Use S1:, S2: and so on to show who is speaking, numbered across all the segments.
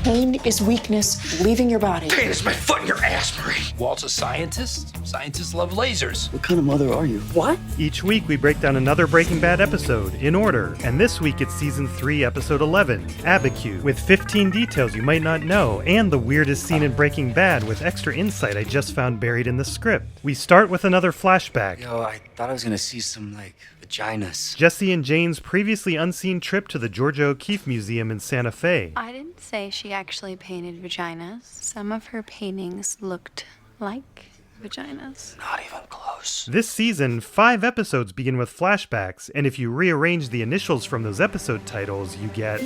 S1: Pain is weakness leaving your body.
S2: Pain is my foot in your ass, Marie. Walt's a scientist. Scientists love lasers.
S3: What kind of mother are you?
S1: What?
S4: Each week we break down another Breaking Bad episode in order, and this week it's season 3, episode 11, Abiquiu, with 15 details you might not know, and the weirdest scene in Breaking Bad with extra insight I just found buried in the script. We start with another flashback.
S3: Yo, I thought I was gonna see some, vaginas.
S4: Jesse and Jane's previously unseen trip to the Georgia O'Keeffe Museum in Santa Fe.
S5: I didn't say she actually painted vaginas. Some of her paintings looked like vaginas.
S3: Not even close.
S4: This season, 5 episodes begin with flashbacks, and if you rearrange the initials from those episode titles, you get...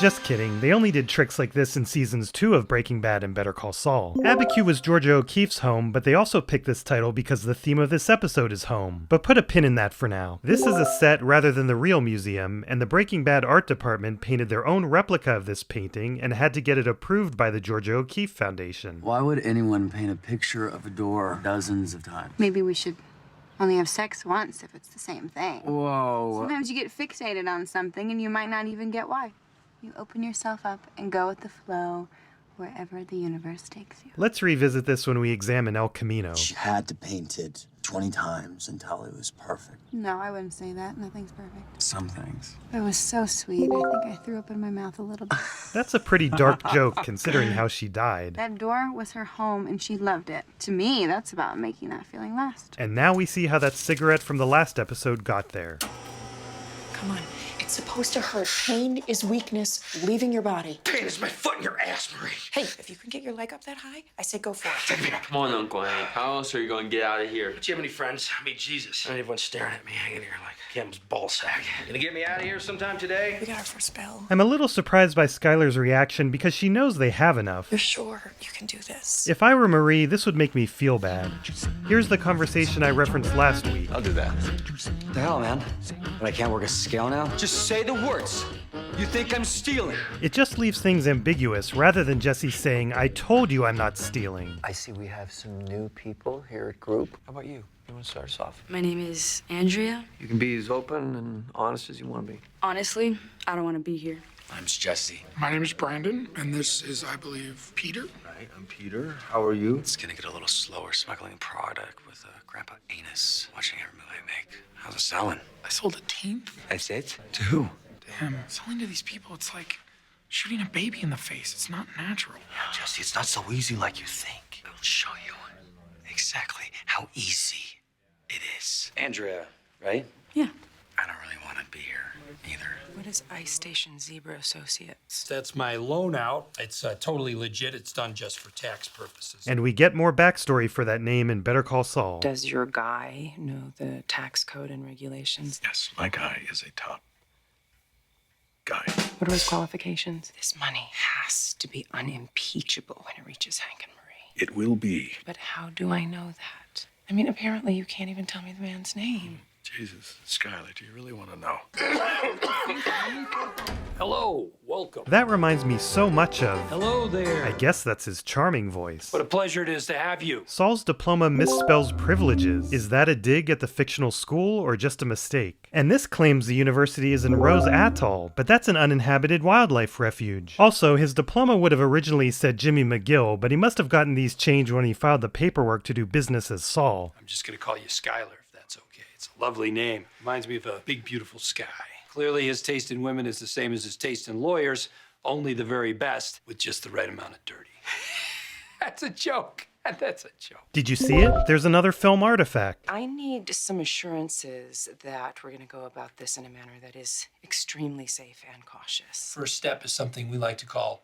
S4: Just kidding, they only did tricks like this in seasons 2 of Breaking Bad and Better Call Saul. Abiquiu was Georgia O'Keeffe's home, but they also picked this title because the theme of this episode is home. But put a pin in that for now. This is a set rather than the real museum, and the Breaking Bad art department painted their own replica of this painting and had to get it approved by the Georgia O'Keeffe Foundation.
S3: Why would anyone paint a picture of a door dozens of times?
S5: Maybe we should only have sex once if it's the same thing.
S3: Whoa.
S5: Sometimes you get fixated on something and you might not even get why. You open yourself up and go with the flow wherever the universe takes you.
S4: Let's revisit this when we examine El Camino.
S6: She had to paint it 20 times until it was perfect.
S5: No, I wouldn't say that. Nothing's perfect.
S3: Some things.
S5: It was so sweet. I think I threw up in my mouth a little bit.
S4: That's a pretty dark joke considering how she died.
S5: That door was her home and she loved it. To me, that's about making that feeling last.
S4: And now we see how that cigarette from the last episode got there.
S1: Come on. It's supposed to hurt. Pain is weakness leaving your body.
S2: Pain is my foot in your ass, Marie.
S1: Hey, if you can get your leg up that high, I say go for it.
S2: Take me up.
S7: Come on, Uncle Hank. How else are you going to get out of here?
S2: Do you have any friends? I mean, Jesus. And everyone's staring at me hanging here like Kim's ball sack. Gonna get me out of here sometime today?
S1: We got our first bell.
S4: I'm a little surprised by Skylar's reaction because she knows they have enough.
S1: You're sure you can do this?
S4: If I were Marie, this would make me feel bad. Here's the conversation I referenced last week.
S7: I'll do that.
S3: The hell, man? But I can't work a scale now? Just say the words. You think I'm stealing?
S4: It just leaves things ambiguous rather than Jesse saying, I told you I'm not stealing.
S8: I see we have some new people here at Group. How about you? You want to start us off?
S9: My name is Andrea.
S8: You can be as open and honest as you want to be.
S9: Honestly, I don't want to be here.
S3: My name's Jesse.
S10: My name is Brandon, and this is, I believe, Peter.
S8: Right, I'm Peter. How are you?
S3: It's gonna get a little slower smuggling product with Grandpa Anus. Watching every move I make. How's it selling?
S10: I sold a tenth.
S3: That's it? To who?
S10: Damn, selling to these people, it's like shooting a baby in the face. It's not natural.
S3: Yeah, Jesse, it's not so easy like you think. I'll show you exactly how easy it is. Andrea, right?
S9: Yeah.
S3: I don't really want to be here either.
S9: What is Ice Station Zebra Associates?
S2: That's my loan out. It's totally legit. It's done just for tax purposes.
S4: And we get more backstory for that name in Better Call Saul.
S9: Does your guy know the tax code and regulations?
S6: Yes, my guy is a top guy.
S9: What are his qualifications? This money has to be unimpeachable when it reaches Hank and Marie.
S6: It will be.
S9: But how do I know that? I mean, apparently you can't even tell me the man's name.
S6: Jesus, Skylar, do you really want to know?
S2: Hello, welcome.
S4: That reminds me so much of...
S2: Hello there.
S4: I guess that's his charming voice.
S2: What a pleasure it is to have you.
S4: Saul's diploma misspells privileges. Is that a dig at the fictional school or just a mistake? And this claims the university is in Rose Atoll, but that's an uninhabited wildlife refuge. Also, his diploma would have originally said Jimmy McGill, but he must have gotten these changed when he filed the paperwork to do business as Saul.
S2: I'm just gonna call you Skylar if that's okay. It's a lovely name. Reminds me of a big, beautiful sky. Clearly, his taste in women is the same as his taste in lawyers, only the very best with just the right amount of dirty. That's a joke. That's a joke.
S4: Did you see it? There's another film artifact.
S9: I need some assurances that we're going to go about this in a manner that is extremely safe and cautious.
S2: First step is something we like to call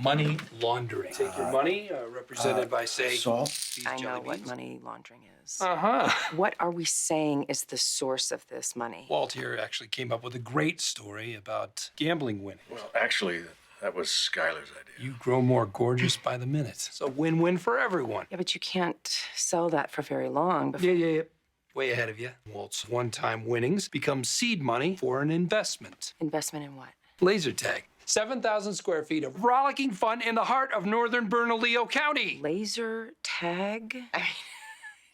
S2: money laundering. Take your money, represented by, say,
S6: Saul?
S2: these
S9: I know
S2: jelly
S9: what
S2: beans.
S9: money laundering is.
S2: Uh-huh.
S9: What are we saying is the source of this money?
S2: Walt here actually came up with a great story about gambling winning.
S6: Well, actually, that was Skylar's idea.
S2: You grow more gorgeous by the minute. It's a win-win for everyone.
S9: Yeah, but you can't sell that for very long before...
S2: Yeah. Way ahead of you. Walt's one-time winnings become seed money for an investment.
S9: Investment in what?
S2: Laser tag. 7,000 square feet of rollicking fun in the heart of northern Bernalillo County.
S9: Laser tag? I mean,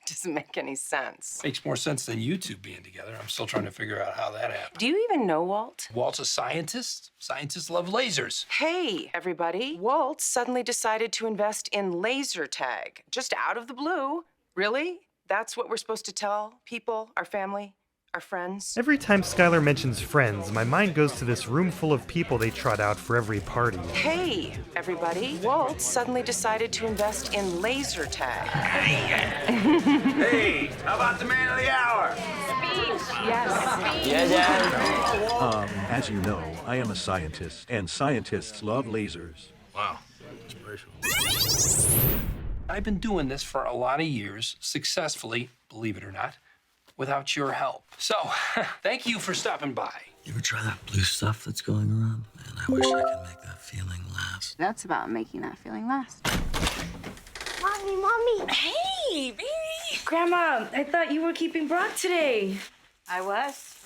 S9: doesn't make any sense.
S2: Makes more sense than you two being together. I'm still trying to figure out how that happened.
S9: Do you even know Walt?
S2: Walt's a scientist. Scientists love lasers.
S9: Hey, everybody. Walt suddenly decided to invest in laser tag, just out of the blue. Really? That's what we're supposed to tell people, our family, our friends?
S4: Every time Skylar mentions friends, my mind goes to this room full of people they trot out for every party.
S9: Hey, everybody. Walt suddenly decided to invest in laser tag.
S3: Hey, how about the man of the hour?
S9: Yes.
S3: Yeah, Dad.
S11: As you know, I am a scientist, and scientists love lasers.
S3: Wow. Inspirational.
S2: I've been doing this for a lot of years, successfully, believe it or not, without your help. So, thank you for stopping by.
S6: You ever try that blue stuff that's going around? Man, I wish I could make that feeling last.
S5: That's about making that feeling last.
S12: Mommy. Hey, baby. Grandma, I thought you were keeping Brock today.
S13: I was.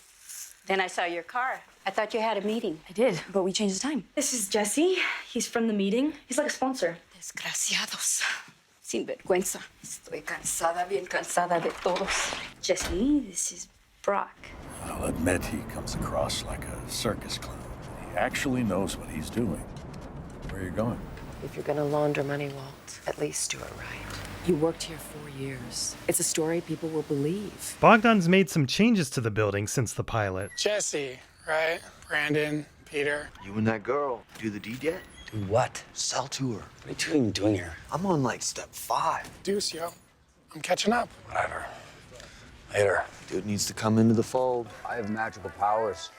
S13: Then I saw your car. I thought you had a meeting.
S12: I did, but we changed the time. This is Jesse. He's from the meeting. He's like a sponsor.
S13: Desgraciados. Sin vergüenza. Estoy cansada, bien cansada de todos.
S12: Jesse, this is Brock.
S11: I'll admit he comes across like a circus clown. He actually knows what he's doing. Where are you going?
S9: If you're gonna launder money, Walt, at least do it right. You worked here 4 years. It's a story people will believe.
S4: Bogdan's made some changes to the building since the pilot.
S10: Jesse, right? Brandon, Peter.
S6: You and that girl do the deed yet?
S3: Do what?
S6: Sell to her.
S3: What are you two even doing here?
S6: I'm on like step 5.
S10: Deuce, yo. I'm catching up.
S3: Whatever. Later.
S6: Dude needs to come into the fold. I have magical powers.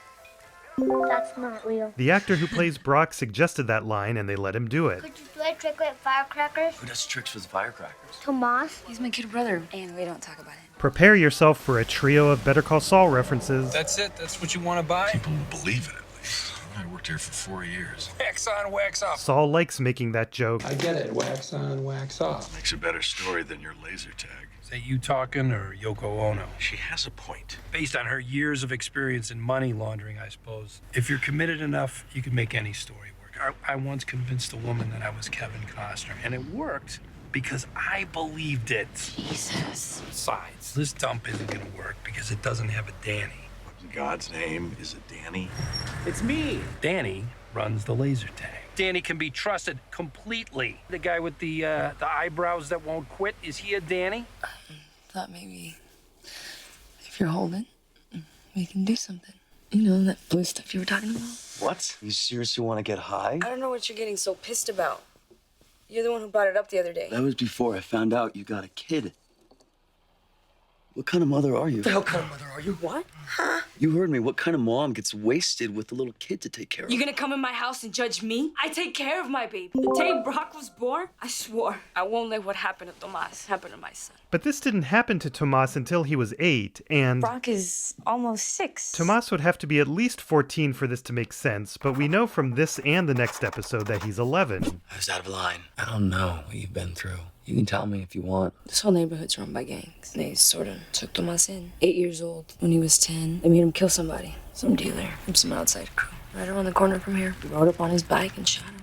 S12: That's not real.
S4: The actor who plays Brock suggested that line, and they let him do it.
S12: Could you do a trick with firecrackers?
S6: Who does tricks with firecrackers?
S12: Tomas?
S13: He's my kid brother. And we don't talk about it.
S4: Prepare yourself for a trio of Better Call Saul references.
S2: That's it? That's what you want to buy?
S11: People believe it, at least. I worked here for 4 years.
S2: Wax on, wax off.
S4: Saul likes making that joke.
S2: I get it. Wax on, wax off.
S11: Makes a better story than your laser tag.
S2: Is that you talking or Yoko Ono?
S11: She has a point.
S2: Based on her years of experience in money laundering, I suppose. If you're committed enough, you can make any story work. I once convinced a woman that I was Kevin Costner, and it worked because I believed it.
S13: Jesus.
S2: Besides, this dump isn't gonna work because it doesn't have a Danny.
S11: What in God's name is it Danny?
S2: It's me. Danny runs the laser tag. Danny can be trusted completely. The guy with the eyebrows that won't quit, is he a Danny?
S13: Thought maybe if you're holding, we can do something. You know, that blue stuff you were talking about?
S6: What? You seriously want to get high?
S13: I don't know what you're getting so pissed about. You're the one who brought it up the other day.
S6: That was before I found out you got a kid. What kind of mother are you?
S13: What the hell kind of mother are you? What? Huh?
S6: You heard me. What kind of mom gets wasted with a little kid to take care of?
S13: You gonna come in my house and judge me? I take care of my baby. The day Brock was born, I swore I won't let what happened to Tomas happen to my son.
S4: But this didn't happen to Tomas until he was 8, and
S12: Brock is almost 6.
S4: Tomas would have to be at least 14 for this to make sense, but we know from this and the next episode that he's 11.
S6: I was out of line. I don't know what you've been through. You can tell me if you want.
S13: This whole neighborhood's run by gangs. They sort of took Tomas in. 8 years old. When he was 10, they made him kill somebody. Some dealer from some outside crew. Right around the corner from here. He rode up on his bike and shot him.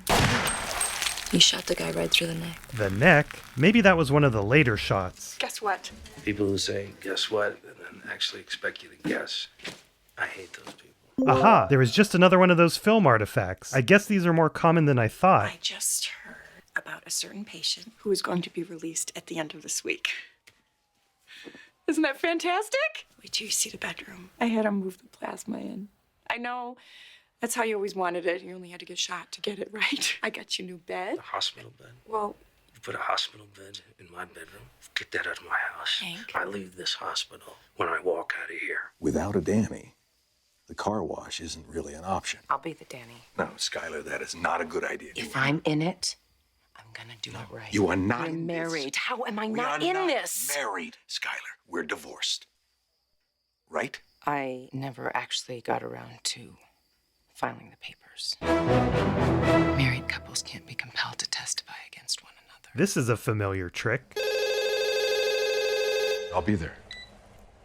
S13: He shot the guy right through the neck.
S4: The neck? Maybe that was one of the later shots.
S9: Guess what?
S3: People who say, guess what, and then actually expect you to guess. I hate those people.
S4: Aha, there was just another one of those film artifacts. I guess these are more common than I thought.
S1: I just heard about a certain patient who is going to be released at the end of this week. Isn't that fantastic? Wait till you see the bedroom. I had him move the plasma in. I know. That's how you always wanted it. You only had to get shot to get it right. I got you new bed.
S3: A hospital bed?
S1: Well,
S3: You put a hospital bed in my bedroom? Get that out of my house.
S1: Hank.
S3: I leave this hospital when I walk out of here.
S11: Without a Danny, the car wash isn't really an option.
S9: I'll be the Danny.
S11: No, Skylar, that is not a good idea.
S9: If I'm in it, I'm gonna do it right.
S11: You are not
S9: We're
S11: in this.
S9: married. How am I
S11: We
S9: not
S11: are
S9: in
S11: not
S9: this?
S11: married, Skylar. We're divorced. Right?
S9: I never actually got around to filing the papers. Married couples can't be compelled to testify against one another.
S4: This is a familiar trick.
S11: I'll be there.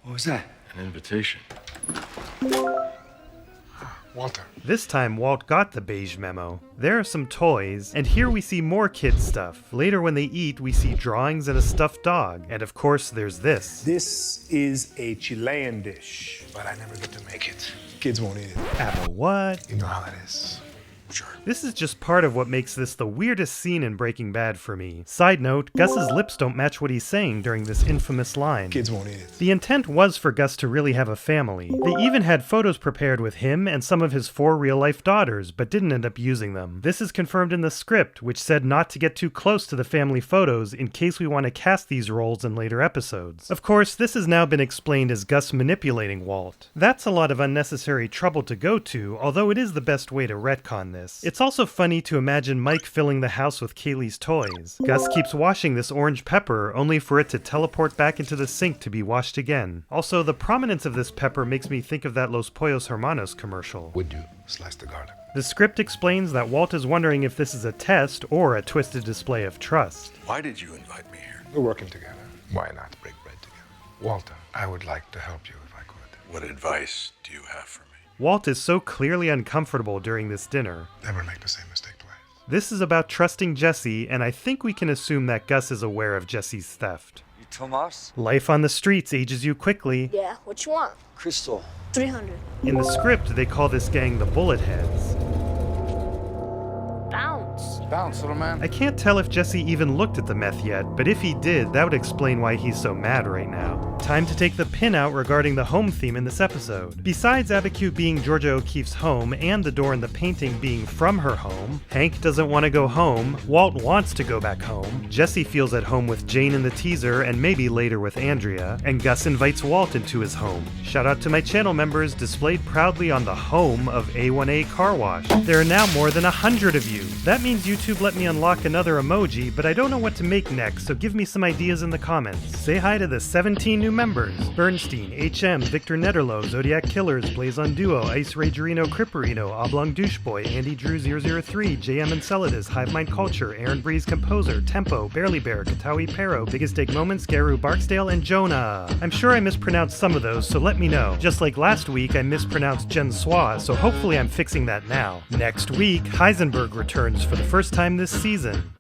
S3: What was that?
S11: An invitation.
S14: Walter.
S4: This time, Walt got the beige memo. There are some toys, and here we see more kid stuff. Later when they eat, we see drawings and a stuffed dog. And of course, there's this.
S14: This is a Chilean dish, but I never get to make it. Kids won't eat it.
S4: Apple what?
S14: You know how that is. Sure.
S4: This is just part of what makes this the weirdest scene in Breaking Bad for me. Side note, Gus's lips don't match what he's saying during this infamous line.
S14: Kids won't eat it.
S4: The intent was for Gus to really have a family. They even had photos prepared with him and some of his 4 real-life daughters, but didn't end up using them. This is confirmed in the script, which said not to get too close to the family photos in case we want to cast these roles in later episodes. Of course, this has now been explained as Gus manipulating Walt. That's a lot of unnecessary trouble to go to, although it is the best way to retcon this. It's also funny to imagine Mike filling the house with Kaylee's toys. Gus keeps washing this orange pepper, only for it to teleport back into the sink to be washed again. Also, the prominence of this pepper makes me think of that Los Pollos Hermanos commercial.
S14: Would you slice the garlic?
S4: The script explains that Walt is wondering if this is a test or a twisted display of trust.
S14: Why did you invite me here? We're working together. Why not break bread together? Walter, I would like to help you if I could. What advice do you have for me?
S4: Walt is so clearly uncomfortable during this dinner.
S14: Never make the same mistake twice.
S4: This is about trusting Jesse, and I think we can assume that Gus is aware of Jesse's theft.
S8: You Tomas?
S4: Life on the streets ages you quickly.
S13: Yeah, what you want?
S8: Crystal.
S13: 300.
S4: In the script, they call this gang the Bullet Heads.
S13: Bounce.
S14: Bounce, little man.
S4: I can't tell if Jesse even looked at the meth yet, but if he did, that would explain why he's so mad right now. Time to take the pin out regarding the home theme in this episode. Besides Abiquiu being Georgia O'Keeffe's home and the door in the painting being from her home, Hank doesn't want to go home, Walt wants to go back home, Jesse feels at home with Jane in the teaser and maybe later with Andrea, and Gus invites Walt into his home. Shout out to my channel members displayed proudly on the home of A1A Car Wash. There are now more than 100 of you. That means YouTube let me unlock another emoji, but I don't know what to make next, so give me some ideas in the comments. Say hi to the 17 new members: Bernstein, HM, Victor Netterlow, Zodiac Killers, Blazon Duo, Ice Ragerino, Cripperino, Oblong Doucheboy, Andy Drew 003, JM Enceladus, Hive Mind Culture, Aaron Breeze Composer, Tempo, Barely Bear, Katawi Pero, Biggest Egg Moments, Garu Barksdale, and Jonah. I'm sure I mispronounced some of those, so let me know. Just like last week, I mispronounced Jen Swa, so hopefully I'm fixing that now. Next week, Heisenberg returns for the first time this season.